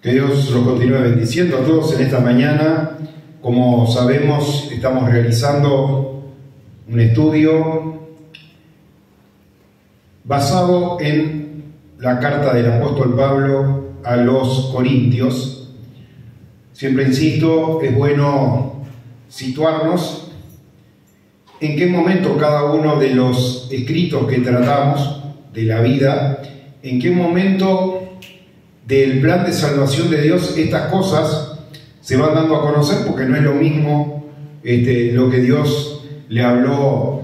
Que Dios los continúe bendiciendo a todos en esta mañana. Como sabemos, estamos realizando un estudio basado en la carta del apóstol Pablo a los Corintios. Siempre insisto, es bueno situarnos en qué momento cada uno de los escritos que tratamos de la vida, en qué momento del plan de salvación de Dios estas cosas se van dando a conocer, porque no es lo mismo lo que Dios le habló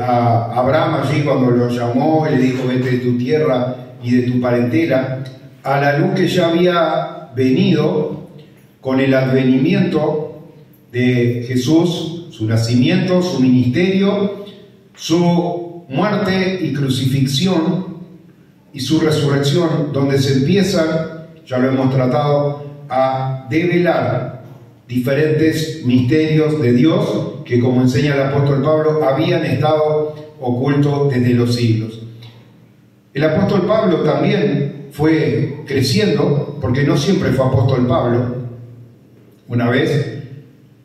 a Abraham allí cuando lo llamó y le dijo: vete de tu tierra y de tu parentela, a la luz que ya había venido con el advenimiento de Jesús, su nacimiento, su ministerio, su muerte y crucifixión y su resurrección, donde se empiezan, ya lo hemos tratado, a develar diferentes misterios de Dios que, como enseña el apóstol Pablo, habían estado ocultos desde los siglos. El apóstol Pablo también fue creciendo, porque no siempre fue apóstol Pablo. Una vez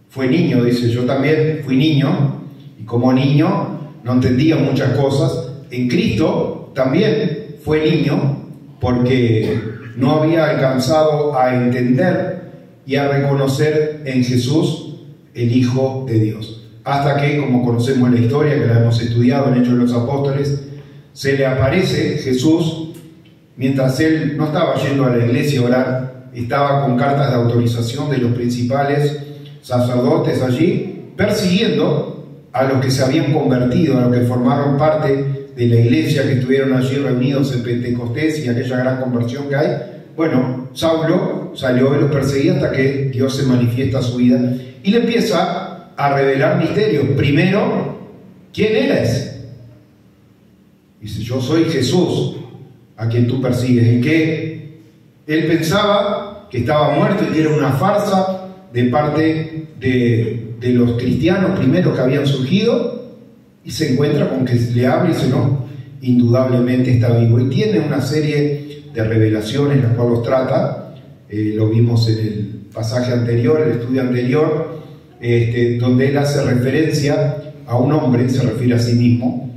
fue niño, dice: yo también fui niño, y como niño no entendía muchas cosas. En Cristo también fue niño, porque no había alcanzado a entender y a reconocer en Jesús el Hijo de Dios. Hasta que, como conocemos la historia, que la hemos estudiado en Hechos de los Apóstoles, se le aparece Jesús mientras él no estaba yendo a la iglesia a orar, estaba con cartas de autorización de los principales sacerdotes allí, persiguiendo a los que se habían convertido, a los que formaron parte de la iglesia, que estuvieron allí reunidos en Pentecostés y aquella gran conversión que hay. Bueno, Saulo salió y los perseguía hasta que Dios se manifiesta a su vida y le empieza a revelar misterios. Primero, ¿quién eres? Dice: yo soy Jesús, a quien tú persigues. Y que él pensaba que estaba muerto y que era una farsa de parte de los cristianos primeros que habían surgido, y se encuentra con que le habla y dice: no, indudablemente está vivo. Y tiene una serie de revelaciones, las cuales los trata, lo vimos en el pasaje anterior, el estudio anterior, donde él hace referencia a un hombre, se refiere a sí mismo,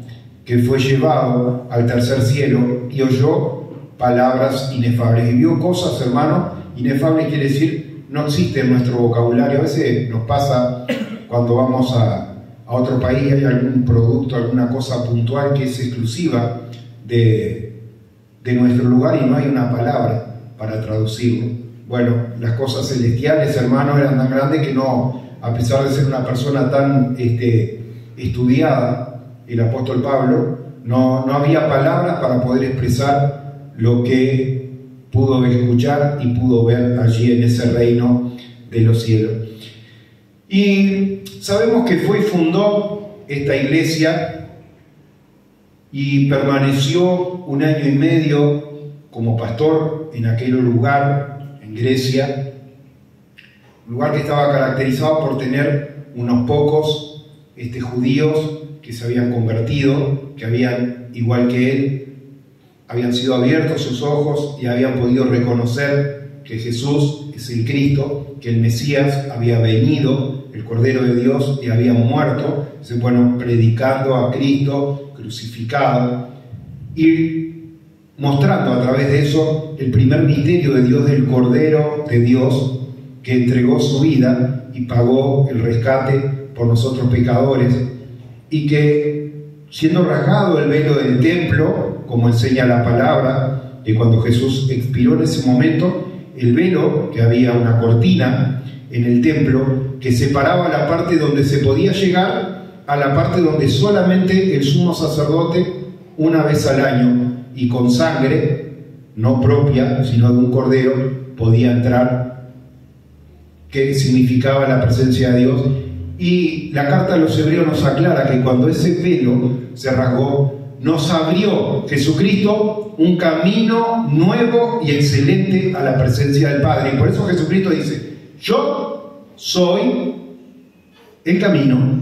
que fue llevado al tercer cielo y oyó palabras inefables. Y vio cosas, hermano. Inefables quiere decir, no existe en nuestro vocabulario. A veces nos pasa cuando vamos a otro país, hay algún producto, alguna cosa puntual que es exclusiva de nuestro lugar y no hay una palabra para traducirlo. Bueno, las cosas celestiales, hermano, eran tan grandes que no, a pesar de ser una persona tan estudiada, el apóstol Pablo, no había palabras para poder expresar lo que pudo escuchar y pudo ver allí en ese reino de los cielos. Y sabemos que fue y fundó esta iglesia y permaneció 1 año y medio como pastor en aquel lugar, en Grecia, un lugar que estaba caracterizado por tener unos pocos judíos que se habían convertido, que habían, igual que él, habían sido abiertos sus ojos y habían podido reconocer que Jesús es el Cristo, que el Mesías había venido, el Cordero de Dios, y había muerto, bueno, predicando a Cristo crucificado y mostrando a través de eso el primer misterio de Dios, del Cordero de Dios, que entregó su vida y pagó el rescate por nosotros pecadores, y que, siendo rasgado el velo del templo, como enseña la palabra, que cuando Jesús expiró en ese momento, el velo, que había una cortina en el templo que separaba la parte donde se podía llegar a la parte donde solamente el sumo sacerdote, una vez al año y con sangre, no propia, sino de un cordero, podía entrar, que significaba la presencia de Dios. Y la carta a los hebreos nos aclara que cuando ese velo se rasgó, nos abrió Jesucristo un camino nuevo y excelente a la presencia del Padre. Y por eso Jesucristo dice: yo soy el camino,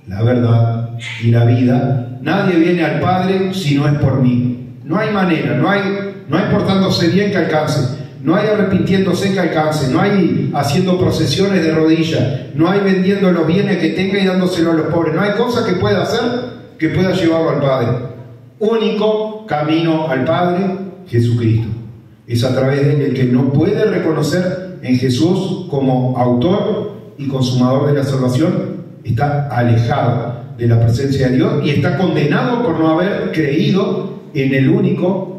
la verdad y la vida. Nadie viene al Padre si no es por mí. No hay manera, no hay portándose bien que alcance. no hay arrepintiéndose que alcance, no hay haciendo procesiones de rodillas, no hay vendiendo los bienes que tenga y dándoselo a los pobres, no hay cosa que pueda hacer que pueda llevarlo al Padre. Único camino al Padre, Jesucristo. Es a través de él. El que no puede reconocer en Jesús como autor y consumador de la salvación está alejado de la presencia de Dios y está condenado por no haber creído en el único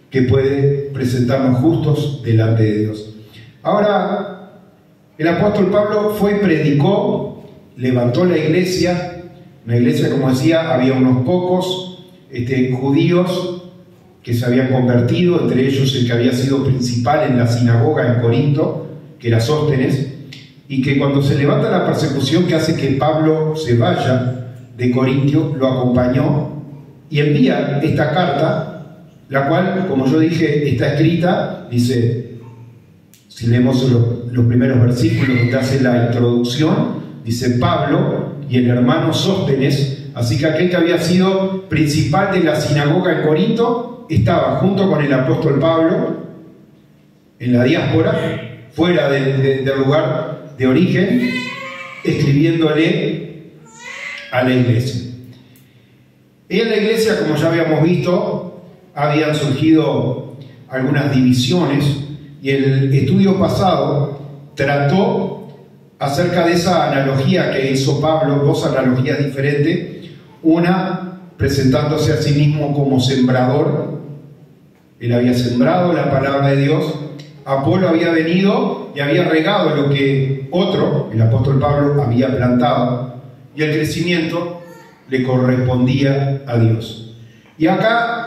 que puede presentarnos justos delante de Dios. Ahora, el apóstol Pablo fue y predicó, levantó la iglesia. Una iglesia, como decía, había unos pocos judíos que se habían convertido, entre ellos el que había sido principal en la sinagoga en Corinto, que era Sóstenes, y que cuando se levanta la persecución que hace que Pablo se vaya de Corintio, lo acompañó y envía esta carta, la cual, como yo dije, está escrita, dice, si leemos los primeros versículos donde hace la introducción, dice Pablo y el hermano Sóstenes, así que aquel que había sido principal de la sinagoga en Corinto, estaba junto con el apóstol Pablo en la diáspora, fuera del lugar de origen, escribiéndole a la iglesia. Y en la iglesia, como ya habíamos visto, habían surgido algunas divisiones y el estudio pasado trató acerca de esa analogía que hizo Pablo, dos analogías diferentes, una presentándose a sí mismo como sembrador. Él había sembrado la palabra de Dios, Apolo había venido y había regado lo que otro, el apóstol Pablo, había plantado, y el crecimiento le correspondía a Dios. Y acá,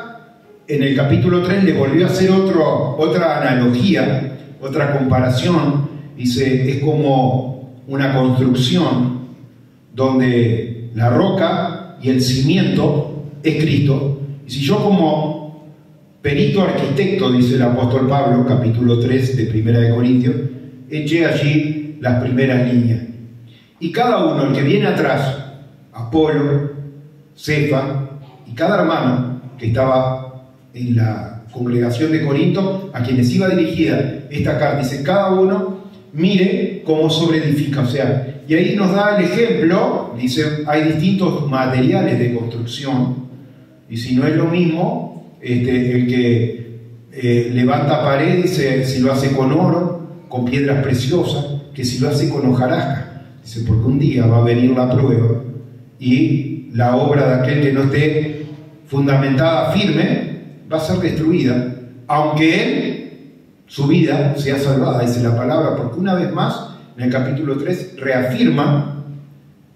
en el capítulo 3, le volvió a hacer otra analogía, otra comparación. Dice, es como una construcción donde la roca y el cimiento es Cristo. Y si yo como perito arquitecto, dice el apóstol Pablo, capítulo 3 de Primera de Corintios, eché allí las primeras líneas. Y cada uno, el que viene atrás, Apolo, Cefa, y cada hermano que estaba en la congregación de Corinto, a quienes iba dirigida esta carta, dice, cada uno mire cómo sobreedifica. O sea, y ahí nos da el ejemplo, dice, hay distintos materiales de construcción, y si no es lo mismo, el que levanta pared, dice, si lo hace con oro, con piedras preciosas, que si lo hace con hojarasca. Dice, porque un día va a venir la prueba y la obra de aquel que no esté fundamentada firme va a ser destruida, aunque él, su vida, sea salvada, dice la palabra, porque una vez más, en el capítulo 3, reafirma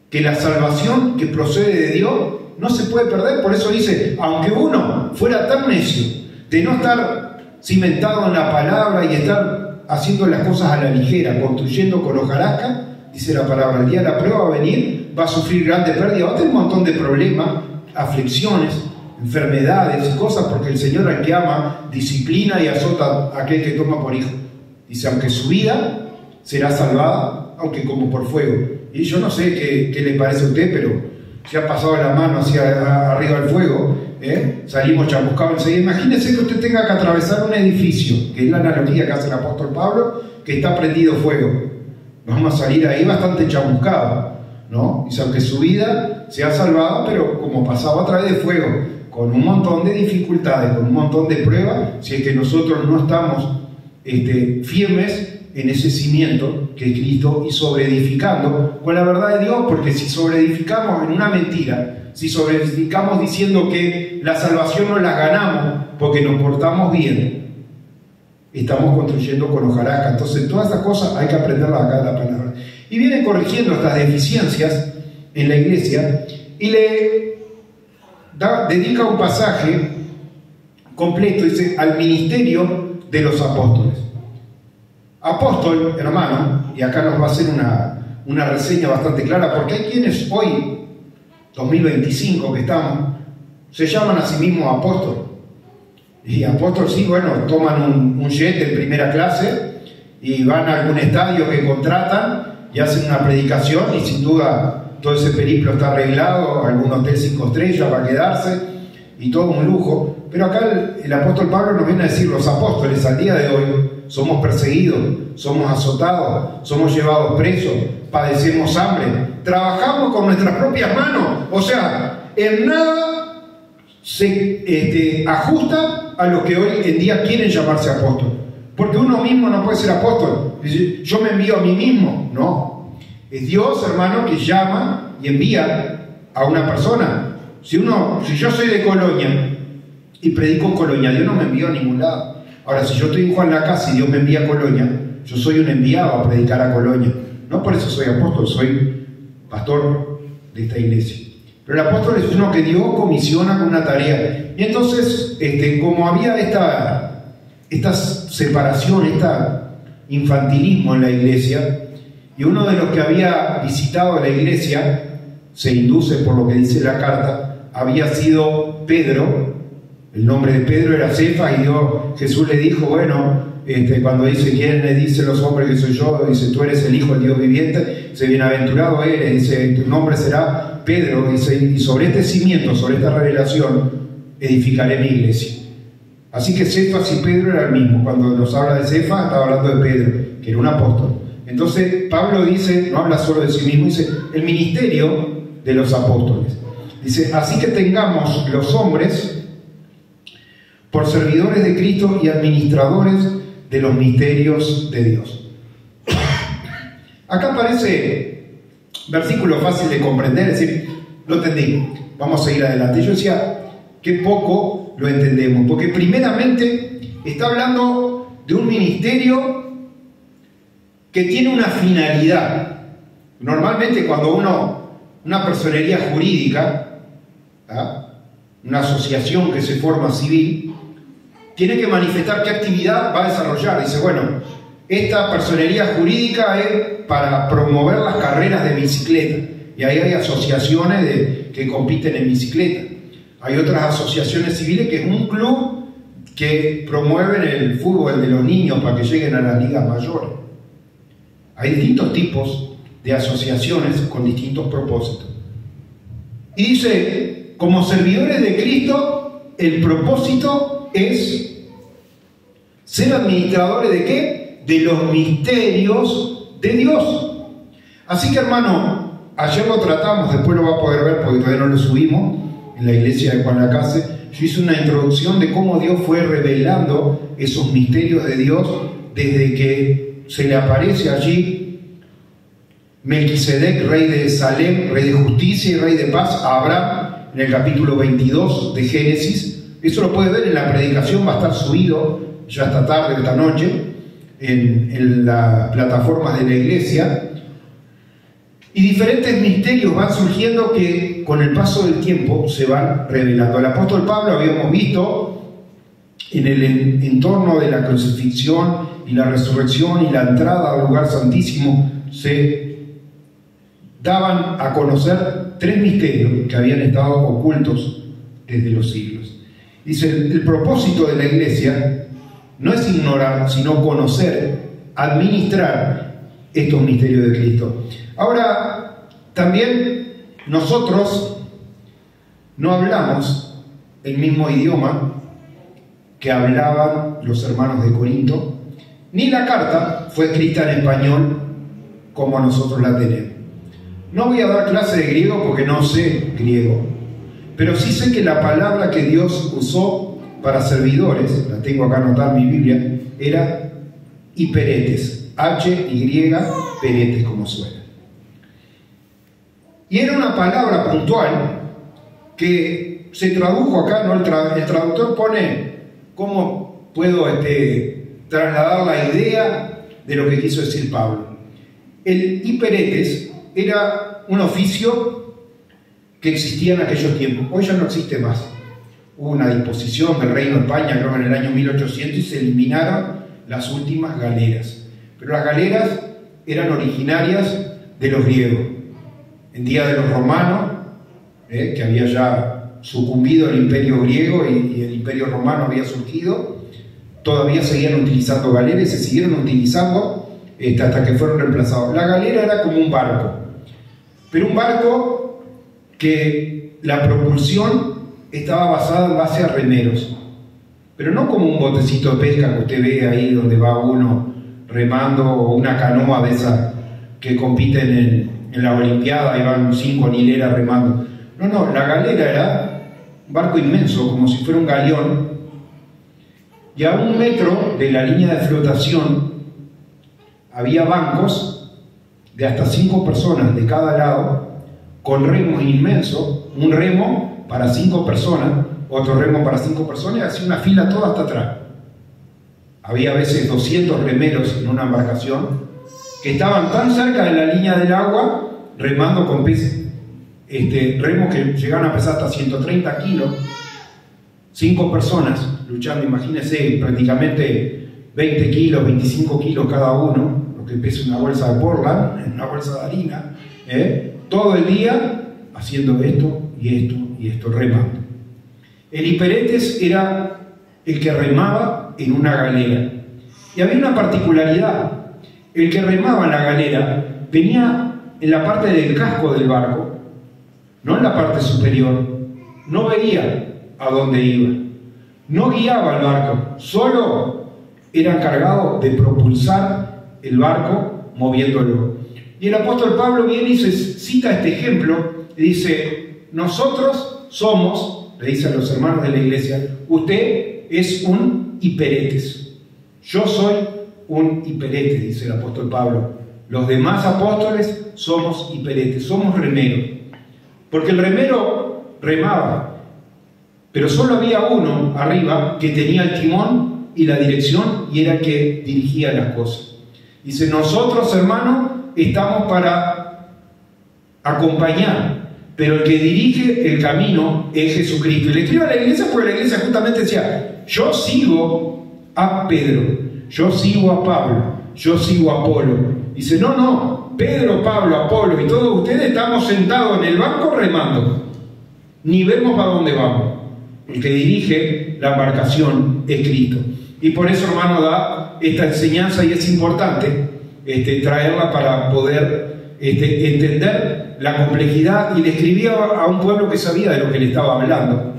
que la salvación que procede de Dios no se puede perder. Por eso dice, aunque uno fuera tan necio de no estar cimentado en la palabra y estar haciendo las cosas a la ligera, construyendo con hojarasca, dice la palabra, el día de la prueba va a venir, va a sufrir grandes pérdidas, va a tener un montón de problemas, aflicciones, enfermedades y cosas, porque el Señor al que ama disciplina y azota a aquel que toma por hijo. Dice, aunque su vida será salvada, aunque como por fuego. Y yo no sé qué le parece a usted, pero se ha pasado la mano hacia arriba del fuego, salimos chamuscados enseguida. Imagínese que usted tenga que atravesar un edificio, que es la analogía que hace el apóstol Pablo, que está prendido fuego. Vamos a salir ahí bastante chamuscados, ¿no? Dice, aunque su vida sea salvada, pero como pasaba a través de fuego, con un montón de dificultades, con un montón de pruebas, si es que nosotros no estamos firmes en ese cimiento que es Cristo y sobreedificando con la verdad de Dios, porque si sobreedificamos en una mentira, si sobreedificamos diciendo que la salvación no la ganamos porque nos portamos bien, estamos construyendo con hojarasca. Entonces todas estas cosas hay que aprenderlas acá en la palabra. Y viene corrigiendo estas deficiencias en la iglesia y le dedica un pasaje completo, dice, al ministerio de los apóstoles. Apóstol, hermano, y acá nos va a hacer una reseña bastante clara, porque hay quienes hoy, 2025 que estamos, se llaman a sí mismos apóstol. Y apóstol, sí, bueno, toman un jet en primera clase y van a algún estadio que contratan y hacen una predicación, y sin duda todo ese periplo está arreglado, algún hotel 5 estrellas para quedarse y todo un lujo, Pero acá el apóstol Pablo nos viene a decir, los apóstoles al día de hoy somos perseguidos, somos azotados, somos llevados presos, padecemos hambre, trabajamos con nuestras propias manos. O sea, en nada se ajusta a los que hoy en día quieren llamarse apóstol. Porque uno mismo no puede ser apóstol. Yo me envío a mí mismo. No. Es Dios, hermano, que llama y envía a una persona. Si yo soy de Colonia y predico en Colonia, Dios no me envió a ningún lado. Ahora, si yo estoy en Juan Lacase y Dios me envía a Colonia, yo soy un enviado a predicar a Colonia. No por eso soy apóstol, soy pastor de esta iglesia. Pero el apóstol es uno que Dios comisiona con una tarea. Y entonces, como había esta separación, este infantilismo en la iglesia, y uno de los que había visitado la iglesia, se induce por lo que dice la carta, había sido Pedro. El nombre de Pedro era Cefas, y Jesús le dijo, bueno, cuando dice, ¿quién le dice los hombres que soy yo? Dice, tú eres el Hijo del Dios viviente. Dice, bienaventurado eres, dice, tu nombre será Pedro, dice, y sobre este cimiento, sobre esta revelación, edificaré mi iglesia. Así que Cefas y Pedro era el mismo. Cuando nos habla de Cefas, estaba hablando de Pedro, que era un apóstol. Entonces, Pablo dice, no habla solo de sí mismo, dice, el ministerio de los apóstoles. Dice, así que tengamos los hombres por servidores de Cristo y administradores de los misterios de Dios. Acá aparece versículo fácil de comprender, es decir, lo entendí, vamos a seguir adelante. Yo decía, qué poco lo entendemos, porque primeramente está hablando de un ministerio que tiene una finalidad. Normalmente cuando una personería jurídica, una asociación que se forma civil, tiene que manifestar qué actividad va a desarrollar. Dice, bueno, esta personería jurídica es para promover las carreras de bicicleta. Y ahí hay asociaciones que compiten en bicicleta. Hay otras asociaciones civiles que es un club que promueven el fútbol de los niños para que lleguen a las ligas mayores. Hay distintos tipos de asociaciones con distintos propósitos. Y dice, como servidores de Cristo, el propósito es ser administradores ¿de qué? De los misterios de Dios. Así que, hermano, ayer lo tratamos, después lo va a poder ver porque todavía no lo subimos, en la iglesia de Juan Lacase. Yo hice una introducción de cómo Dios fue revelando esos misterios de Dios desde que se le aparece allí Melquisedec, rey de Salem, rey de justicia y rey de paz, a Abraham, en el capítulo 22 de Génesis. Eso lo puede ver en la predicación, va a estar subido ya esta tarde, esta noche, en las plataformas de la iglesia. Y diferentes misterios van surgiendo que con el paso del tiempo se van revelando. El apóstol Pablo, habíamos visto, en el entorno de la crucifixión y la resurrección y la entrada al lugar santísimo, se daban a conocer 3 misterios que habían estado ocultos desde los siglos. Dice, el propósito de la iglesia no es ignorar, sino conocer, administrar estos misterios de Cristo. Ahora, también nosotros no hablamos el mismo idioma que hablaban los hermanos de Corinto, ni la carta fue escrita en español como nosotros la tenemos. No voy a dar clase de griego porque no sé griego, pero sí sé que la palabra que Dios usó para servidores, la tengo acá anotada en mi Biblia, era hiperetes, H-Y, peretes, como suena. Y era una palabra puntual que se tradujo acá, ¿no? El traductor pone cómo puedo trasladar la idea de lo que quiso decir Pablo. El hiperetes era un oficio que existía en aquellos tiempos. Hoy ya no existe más. Hubo una disposición del Reino de España, creo que en el año 1800, y se eliminaron las últimas galeras. Pero las galeras eran originarias de los griegos. En día de los romanos, que había ya sucumbido el imperio griego y el imperio romano había surgido, todavía seguían utilizando galeras y se siguieron utilizando hasta que fueron reemplazados. La galera era como un barco, pero un barco que la propulsión estaba basada en base a remeros, pero no como un botecito de pesca que usted ve ahí donde va uno remando, o una canoa de esas que compiten en la Olimpiada y van 5 en hilera remando. No, la galera era un barco inmenso, como si fuera un galeón, y a 1 metro de la línea de flotación había bancos de hasta 5 personas de cada lado, con remos inmensos, un remo para 5 personas, otro remo para 5 personas, y hacía una fila toda hasta atrás. Había a veces 200 remeros en una embarcación que estaban tan cerca de la línea del agua, remando con peces, remos que llegaban a pesar hasta 130 kilos, 5 personas luchando, imagínense, prácticamente 20 kilos, 25 kilos cada uno, lo que pesa una bolsa de Portland, una bolsa de harina, todo el día haciendo esto y esto y esto, remando. El hiperetes era el que remaba en una galera. Y había una particularidad: el que remaba en la galera venía en la parte del casco del barco, no en la parte superior, no veía a dónde iba, no guiaba el barco, solo era encargado de propulsar el barco moviéndolo. Y el apóstol Pablo viene y se cita este ejemplo y dice: nosotros somos, le dice a los hermanos de la iglesia, usted es un hiperetes, yo soy un hiperete, dice el apóstol Pablo. Los demás apóstoles somos hiperetes, somos remeros, porque el remero remaba, pero solo había uno arriba que tenía el timón y la dirección, y era el que dirigía las cosas. Dice: nosotros, hermanos, estamos para acompañar, pero el que dirige el camino es Jesucristo. Y le escribo a la iglesia porque la iglesia justamente decía: yo sigo a Pedro, yo sigo a Pablo, yo sigo a Apolo. Dice: no, Pedro, Pablo, Apolo y todos ustedes estamos sentados en el banco remando, ni vemos para dónde vamos. El que dirige la embarcación es Cristo. Y por eso, hermano, da esta enseñanza, y es importante traerla para poder entender la complejidad. Y le escribía a un pueblo que sabía de lo que le estaba hablando.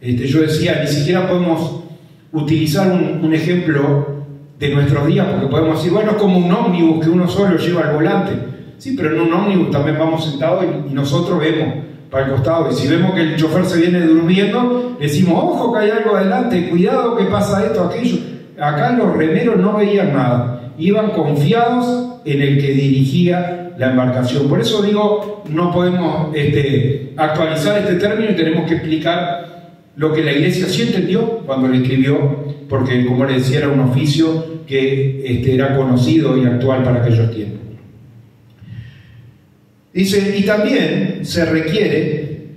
Yo decía: ni siquiera podemos utilizar un ejemplo de nuestros días, porque podemos decir, bueno, es como un ómnibus que uno solo lleva al volante. Sí, pero en un ómnibus también vamos sentados y nosotros vemos para el costado, y si vemos que el chofer se viene durmiendo, le decimos: ojo que hay algo adelante, cuidado que pasa esto, aquello. Acá los remeros no veían nada, iban confiados en el que dirigía la embarcación. Por eso digo, no podemos actualizar este término, y tenemos que explicar lo que la iglesia sí entendió cuando le escribió, porque, como le decía, era un oficio que era conocido y actual para aquellos tiempos. Dice: y también se requiere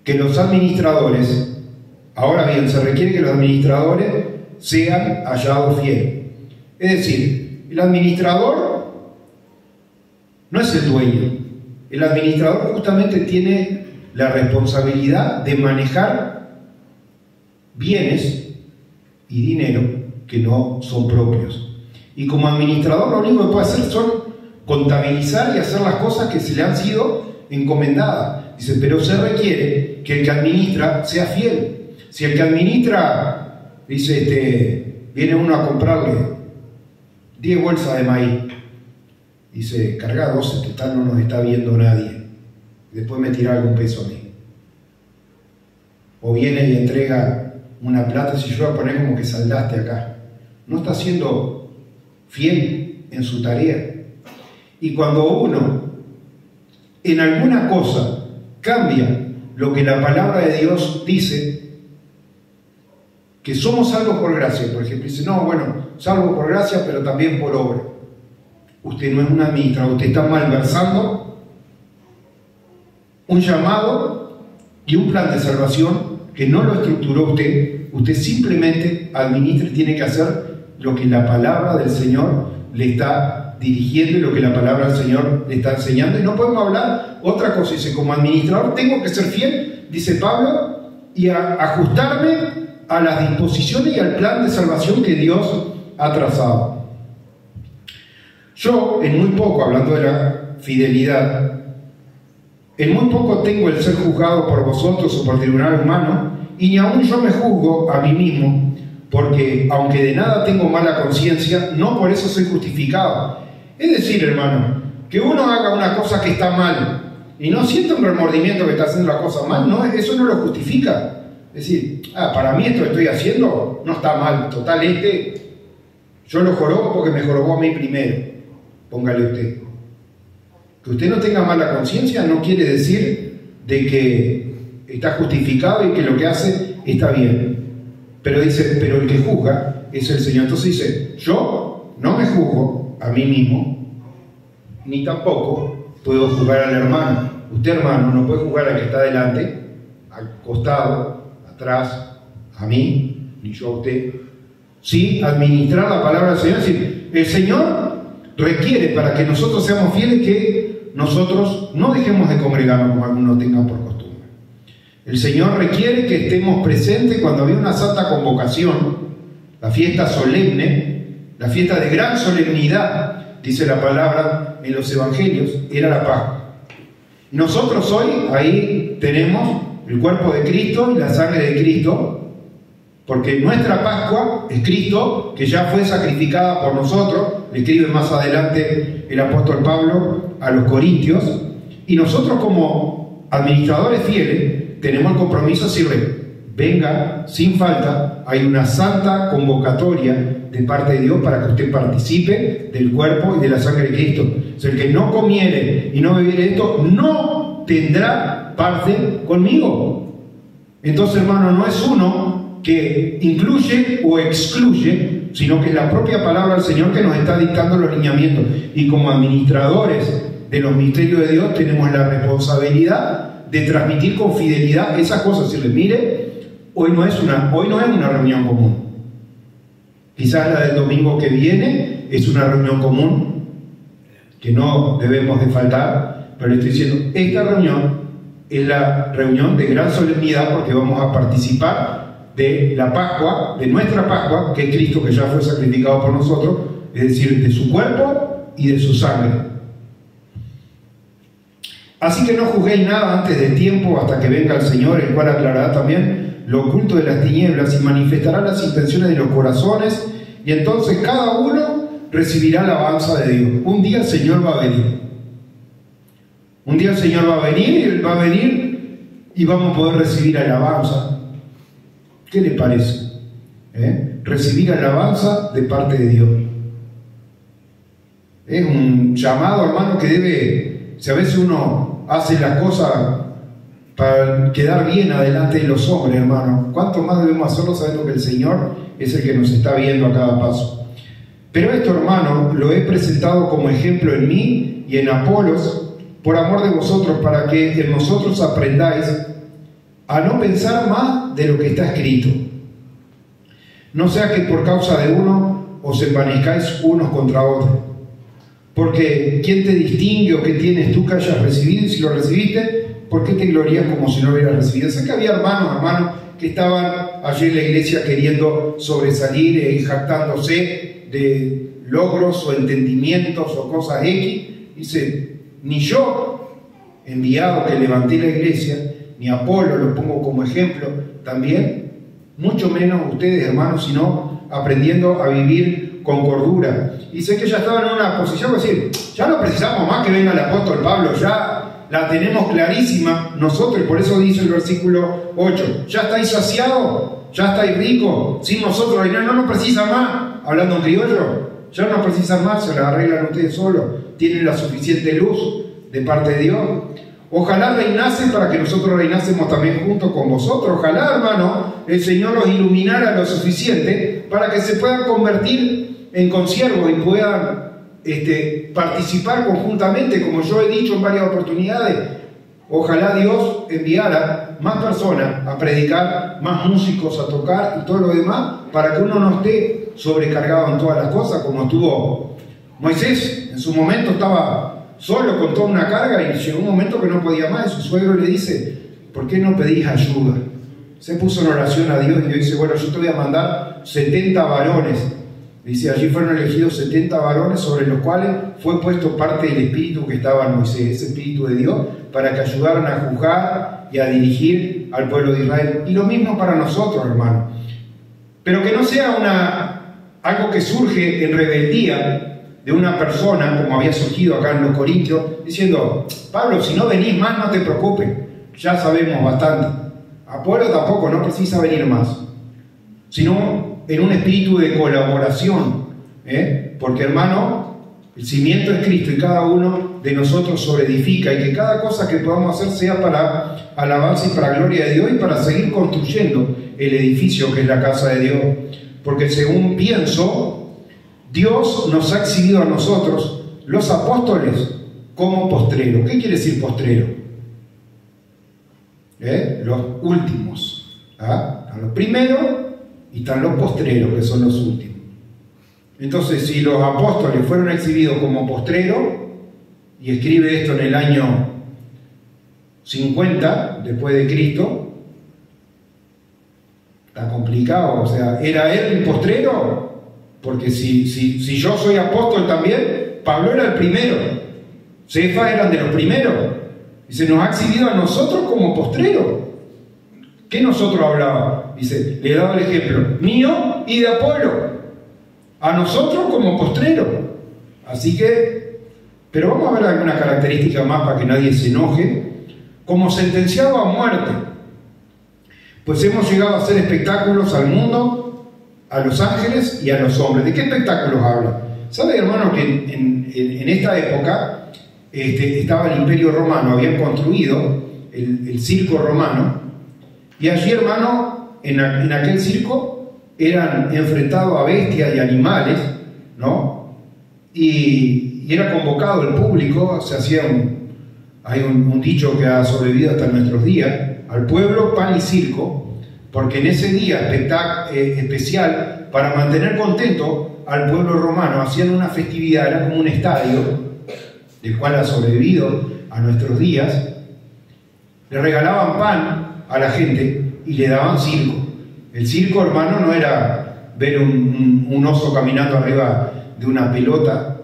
que los administradores, ahora bien, se requiere que los administradores sean hallados fieles. Es decir, el administrador no es el dueño. El administrador justamente tiene la responsabilidad de manejar bienes y dinero que no son propios. Y como administrador lo único que puede hacer son contabilizar y hacer las cosas que se le han sido encomendadas. Dice: pero se requiere que el que administra sea fiel. Si el que administra, dice, viene uno a comprarle 10 bolsas de maíz, dice: carga 12, total no nos está viendo nadie, después me tira algún peso a mí. O viene y entrega una plata, si yo voy a poner como que saldaste acá, no está siendo fiel en su tarea. Y cuando uno en alguna cosa cambia lo que la palabra de Dios dice, que somos salvos por gracia, por ejemplo, dice: no, bueno, salvo por gracia, pero también por obra. Usted no es un administrador, usted está malversando un llamado y un plan de salvación que no lo estructuró usted. Usted simplemente administra y tiene que hacer lo que la palabra del Señor le está dirigiendo y lo que la palabra del Señor le está enseñando. Y no podemos hablar otra cosa. Dice: como administrador tengo que ser fiel, dice Pablo, y ajustarme a las disposiciones y al plan de salvación que Dios ha trazado. Yo, en muy poco, hablando de la fidelidad, En muy poco tengo el ser juzgado por vosotros o por tribunal humano, y ni aun yo me juzgo a mí mismo, porque aunque de nada tengo mala conciencia, no por eso soy justificado. Es decir, hermano, que uno haga una cosa que está mal y no sienta un remordimiento que está haciendo la cosa mal, no, eso no lo justifica. Es decir, para mí esto que estoy haciendo no está mal, total, yo lo jorobo porque me jorobó a mí primero. Póngale usted. Que usted no tenga mala conciencia no quiere decir de que está justificado y que lo que hace está bien. Pero dice, pero el que juzga es el Señor. Entonces dice, yo no me juzgo a mí mismo, ni tampoco puedo juzgar al hermano. Usted, hermano, no puede juzgar al que está delante, al costado, atrás, a mí, ni yo a usted. Sí, administrar la palabra del Señor. Es decir, el Señor requiere para que nosotros seamos fieles que nosotros no dejemos de congregarnos como algunos tengan por costumbre. El Señor requiere que estemos presentes cuando había una santa convocación, la fiesta solemne, la fiesta de gran solemnidad, dice la palabra en los evangelios, era la Pascua. Nosotros hoy ahí tenemos el cuerpo de Cristo y la sangre de Cristo, porque nuestra Pascua es Cristo, que ya fue sacrificada por nosotros, le escribe más adelante el apóstol Pablo a los Corintios, y nosotros como administradores fieles tenemos el compromiso de decirle, venga sin falta, hay una santa convocatoria de parte de Dios para que usted participe del cuerpo y de la sangre de Cristo. O sea, el que no comiere y no bebiere esto, no tendrá parte conmigo. Entonces, hermano, no es uno que incluye o excluye, sino que es la propia palabra del Señor que nos está dictando los lineamientos. Y como administradores de los misterios de Dios tenemos la responsabilidad de transmitir con fidelidad esas cosas. Decirle, mire, hoy no es una reunión común. Quizás la del domingo que viene es una reunión común que no debemos de faltar, pero le estoy diciendo, esta reunión es la reunión de gran solemnidad porque vamos a participar de la Pascua, de nuestra Pascua, que es Cristo, que ya fue sacrificado por nosotros, es decir, de su cuerpo y de su sangre. Así que no juzguéis nada antes de tiempo hasta que venga el Señor, el cual aclarará también lo oculto de las tinieblas y manifestará las intenciones de los corazones, y entonces cada uno recibirá la alabanza de Dios. Un día el Señor va a venir. Un día el Señor va a venir y Él va a venir y vamos a poder recibir alabanza. ¿Qué le parece? Recibir alabanza de parte de Dios. Es un llamado, hermano, que debe, si a veces uno hace las cosas para quedar bien adelante de los hombres, hermano, ¿cuánto más debemos hacerlo sabiendo que el Señor es el que nos está viendo a cada paso? Pero esto, hermano, lo he presentado como ejemplo en mí y en Apolos, por amor de vosotros, para que en nosotros aprendáis a no pensar más de lo que está escrito. No sea que por causa de uno os envanezcáis unos contra otros. Porque ¿quién te distingue o qué tienes tú que hayas recibido? Y si lo recibiste, ¿por qué te glorías como si no hubieras recibido? Sé que había hermanos que estaban allí en la iglesia queriendo sobresalir y jactándose de logros o entendimientos o cosas X. Dice, ni yo, enviado que levanté la iglesia, ni Apolo, lo pongo como ejemplo también, mucho menos ustedes, hermanos, sino aprendiendo a vivir con cordura. Y sé que ya estaban en una posición de decir, ya no precisamos más que venga el apóstol Pablo, ya la tenemos clarísima nosotros, y por eso dice el versículo 8, ya estáis saciados, ya estáis ricos, sin nosotros no nos precisa más, hablando en criollo, ya no precisan más, se la arreglan ustedes solos, tienen la suficiente luz de parte de Dios. Ojalá reinasen para que nosotros reinásemos también junto con vosotros. Ojalá, hermano, el Señor los iluminara lo suficiente para que se puedan convertir en consiervos y puedan participar conjuntamente, como yo he dicho en varias oportunidades. Ojalá Dios enviara más personas a predicar, más músicos a tocar y todo lo demás, para que uno no esté sobrecargado en todas las cosas, como estuvo Moisés. En su momento estaba solo con toda una carga y llegó un momento que no podía más, y su suegro le dice, ¿por qué no pedís ayuda? Se puso en oración a Dios y Dios dice, bueno, yo te voy a mandar 70 varones Dice, allí fueron elegidos 70 varones sobre los cuales fue puesto parte del espíritu que estaba en Moisés, ese espíritu de Dios, para que ayudaran a juzgar y a dirigir al pueblo de Israel. Y lo mismo para nosotros, hermano. Pero que no sea algo que surge en rebeldía de una persona, como había surgido acá en los Corintios, diciendo, Pablo, si no venís más, no te preocupes, ya sabemos bastante. Apolo tampoco, no precisa venir más. Sino en un espíritu de colaboración, porque, hermano, el cimiento es Cristo y cada uno de nosotros sobreedifica, y que cada cosa que podamos hacer sea para alabanza y para gloria de Dios y para seguir construyendo el edificio que es la casa de Dios. Porque según pienso, Dios nos ha exhibido a nosotros, los apóstoles, como postreros. ¿Qué quiere decir postrero? Los últimos. A los primeros y están los postreros, que son los últimos. Entonces, si los apóstoles fueron exhibidos como postreros, y escribe esto en el año 50 después de Cristo, está complicado. O sea, ¿era él el postrero? Porque si yo soy apóstol también, Pablo era el primero, Cefas eran de los primeros, y se nos ha exhibido a nosotros como postreros. ¿Qué nosotros hablábamos? Dice, le he dado el ejemplo mío y de Apolo, a nosotros como postreros. Así que, pero vamos a ver alguna característica más para que nadie se enoje. Como sentenciado a muerte, pues hemos llegado a hacer espectáculos al mundo, a los ángeles y a los hombres. ¿De qué espectáculos habla? ¿Sabe, hermano, que en esta época estaba el Imperio Romano, habían construido el circo romano, y allí, hermano, en aquel circo eran enfrentados a bestias y animales, ¿no? Y era convocado el público, se hacía hay un dicho que ha sobrevivido hasta nuestros días, al pueblo pan y circo, porque en ese día especial, para mantener contento al pueblo romano, hacían una festividad, era como un estadio, del cual ha sobrevivido a nuestros días. Le regalaban pan a la gente y le daban circo. El circo, hermano, no era ver un oso caminando arriba de una pelota.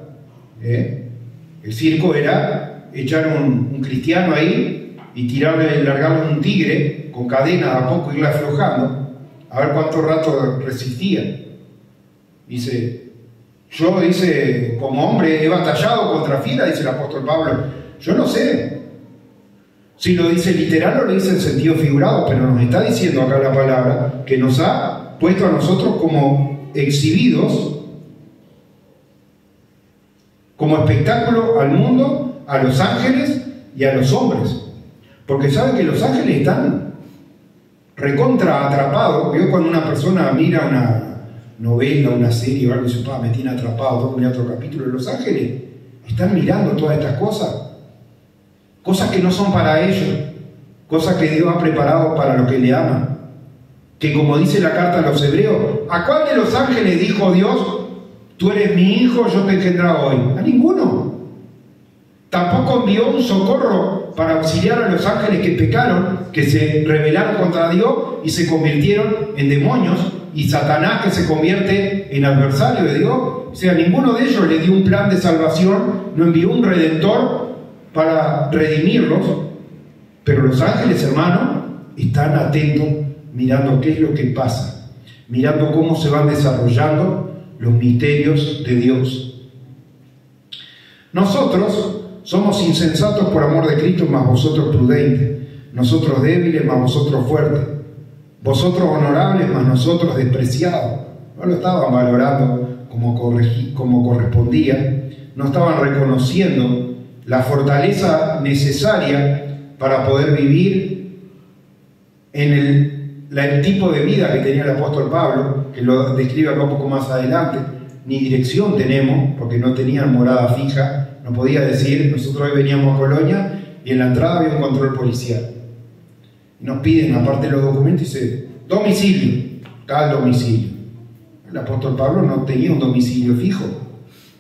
El circo era echar un cristiano ahí y largarle un tigre con cadena a poco, irle aflojando, a ver cuánto rato resistía. Dice, yo, como hombre he batallado contra fieras, dice el apóstol Pablo. Yo no sé si lo dice literal o lo dice en sentido figurado, pero nos está diciendo acá la palabra que nos ha puesto a nosotros como exhibidos, como espectáculo al mundo, a los ángeles y a los hombres. Porque saben que los ángeles están recontra atrapados. Yo, cuando una persona mira una novela, una serie o algo, y dice, me tiene atrapado, tengo que mirar otro capítulo. Los ángeles están mirando todas estas cosas que no son para ellos, cosas que Dios ha preparado para los que le aman. Que, como dice la carta a los hebreos, ¿a cuál de los ángeles dijo Dios, tú eres mi hijo, yo te he engendrado hoy? A ninguno. Tampoco envió un socorro para auxiliar a los ángeles que pecaron, que se rebelaron contra Dios y se convirtieron en demonios, y Satanás, que se convierte en adversario de Dios. O sea, ninguno de ellos le dio un plan de salvación, no envió un redentor para redimirlos. Pero los ángeles, hermanos, están atentos, mirando qué es lo que pasa, mirando cómo se van desarrollando los misterios de Dios. Nosotros somos insensatos por amor de Cristo, mas vosotros prudentes; nosotros débiles, mas vosotros fuertes; vosotros honorables, mas nosotros despreciados. No lo estaban valorando como correspondía, no estaban reconociendo la fortaleza necesaria para poder vivir en el tipo de vida que tenía el apóstol Pablo, que lo describe acá un poco más adelante. Ni dirección tenemos, porque no tenían morada fija. No podía decir, nosotros hoy veníamos a Colonia y en la entrada había un control policial. Y nos piden, aparte de los documentos, dice, domicilio, tal domicilio. El apóstol Pablo no tenía un domicilio fijo,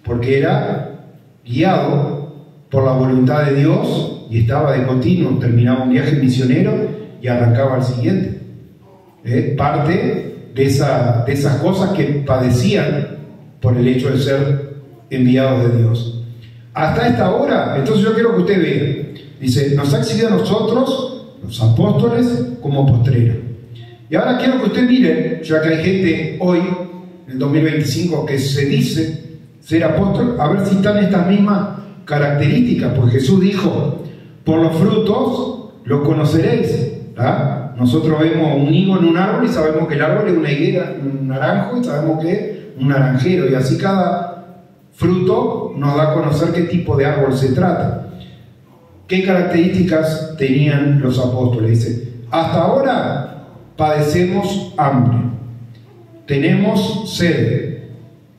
porque era guiado por la voluntad de Dios y estaba de continuo, terminaba un viaje misionero y arrancaba al siguiente. Parte de esas cosas que padecían por el hecho de ser enviados de Dios. Hasta esta hora, entonces yo quiero que usted vea, dice, nos ha exigido a nosotros, los apóstoles, como postrero. Y ahora quiero que usted mire, ya que hay gente hoy, en el 2025, que se dice ser apóstol, a ver si están estas mismas características, porque Jesús dijo, por los frutos los conoceréis. ¿Ah? Nosotros vemos un higo en un árbol y sabemos que el árbol es una higuera, un naranjo, y sabemos que es un naranjero, y así cada fruto nos da a conocer qué tipo de árbol se trata. ¿Qué características tenían los apóstoles? Dice, hasta ahora padecemos hambre, tenemos sed,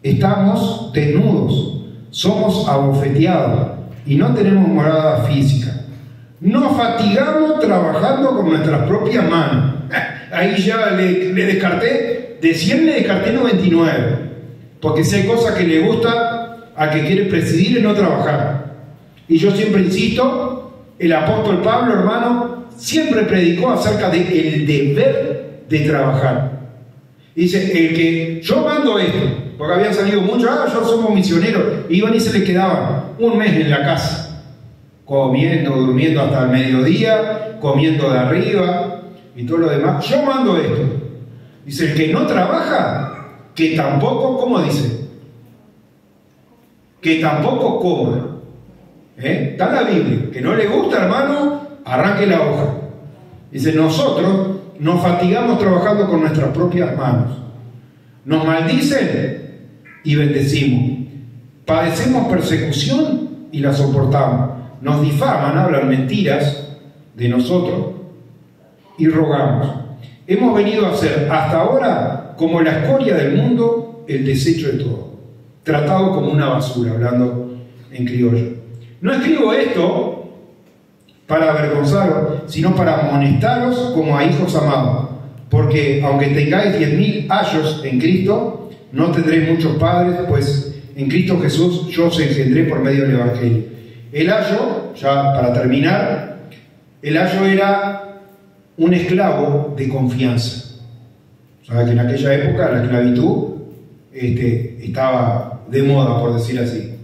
estamos desnudos, somos abofeteados y no tenemos morada física. Nos fatigamos trabajando con nuestras propias manos. Ahí ya le descarté, de 100 le descarté 99. Porque si hay cosas que le gusta al que quiere presidir es no trabajar. Y yo siempre insisto, el apóstol Pablo, hermano, siempre predicó acerca del deber de trabajar. Dice, el que yo mando esto, porque habían salido muchos, yo somos misioneros, iban y se les quedaban un mes en la casa. Comiendo, durmiendo hasta el mediodía, comiendo de arriba y todo lo demás. Yo mando esto. Dice, el que no trabaja, que tampoco, ¿cómo dice? Que tampoco coma. Está en la Biblia. Que no le gusta, hermano, arranque la hoja. Dice, nosotros nos fatigamos trabajando con nuestras propias manos. Nos maldicen y bendecimos. Padecemos persecución y la soportamos. Nos difaman, hablan mentiras de nosotros y rogamos. Hemos venido a ser hasta ahora como la escoria del mundo, el desecho de todo, tratado como una basura, hablando en criollo. No escribo esto para avergonzaros, sino para amonestaros como a hijos amados, porque aunque tengáis 10.000 años en Cristo, no tendréis muchos padres, pues en Cristo Jesús yo os engendré por medio del Evangelio. El ayo, ya para terminar, el ayo era un esclavo de confianza. Sabes que en aquella época la esclavitud estaba de moda, por decir así.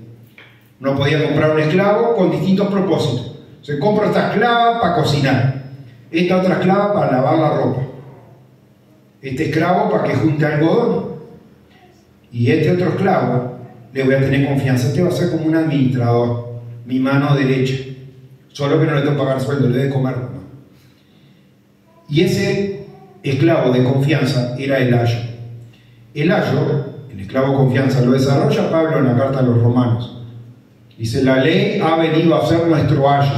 Uno podía comprar un esclavo con distintos propósitos. Se compra esta esclava para cocinar, esta otra esclava para lavar la ropa, este esclavo para que junte algodón, y este otro esclavo le voy a tener confianza. Este va a ser como un administrador, mi mano derecha, solo que no le tengo que pagar sueldo, le debe comer, ¿no? Y ese esclavo de confianza era el ayo. El ayo, el esclavo de confianza, lo desarrolla Pablo en la carta a los Romanos. Dice, la ley ha venido a ser nuestro ayo.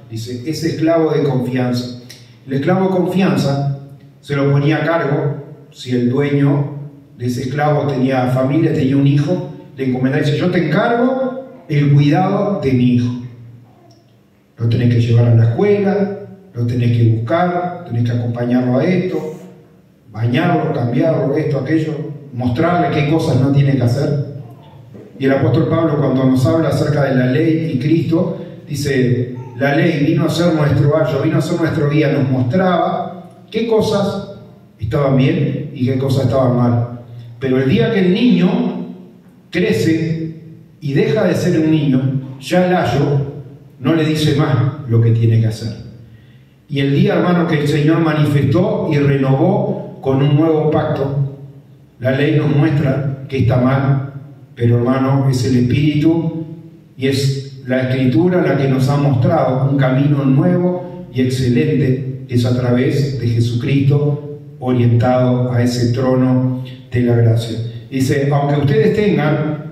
Dice, ese esclavo de confianza. El esclavo de confianza se lo ponía a cargo, si el dueño de ese esclavo tenía familia, tenía un hijo, le encomendaba y dice, yo te encargo el cuidado de mi hijo. Lo tenés que llevar a la escuela, lo tenés que buscar, tenés que acompañarlo a esto, bañarlo, cambiarlo, esto, aquello, mostrarle qué cosas no tiene que hacer. Y el apóstol Pablo, cuando nos habla acerca de la ley y Cristo, dice, la ley vino a ser nuestro ayo, vino a ser nuestro guía, nos mostraba qué cosas estaban bien y qué cosas estaban mal. Pero el día que el niño crece y deja de ser un niño, ya el ayo no le dice más lo que tiene que hacer. Y el día, hermano, que el Señor manifestó y renovó con un nuevo pacto, la ley nos muestra que está mal, pero hermano, es el Espíritu y es la Escritura la que nos ha mostrado un camino nuevo y excelente, es a través de Jesucristo, orientado a ese trono de la gracia. Dice, aunque ustedes tengan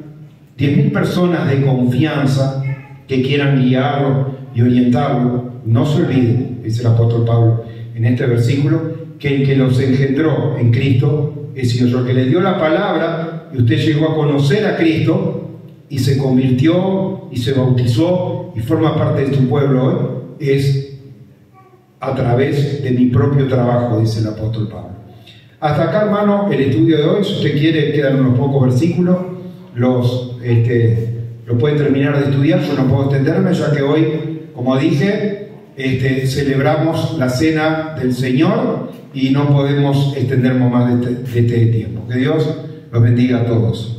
10.000 personas de confianza que quieran guiarlo y orientarlo, no se olviden, dice el apóstol Pablo en este versículo, que el que los engendró en Cristo es Dios, el que les dio la palabra y usted llegó a conocer a Cristo y se convirtió y se bautizó y forma parte de su pueblo hoy, es a través de mi propio trabajo, dice el apóstol Pablo. Hasta acá, hermano, el estudio de hoy. Si usted quiere, quedan unos pocos versículos, lo puede terminar de estudiar. Yo no puedo extenderme, ya que hoy, como dije, celebramos la cena del Señor y no podemos extendernos más de este tiempo. Que Dios los bendiga a todos.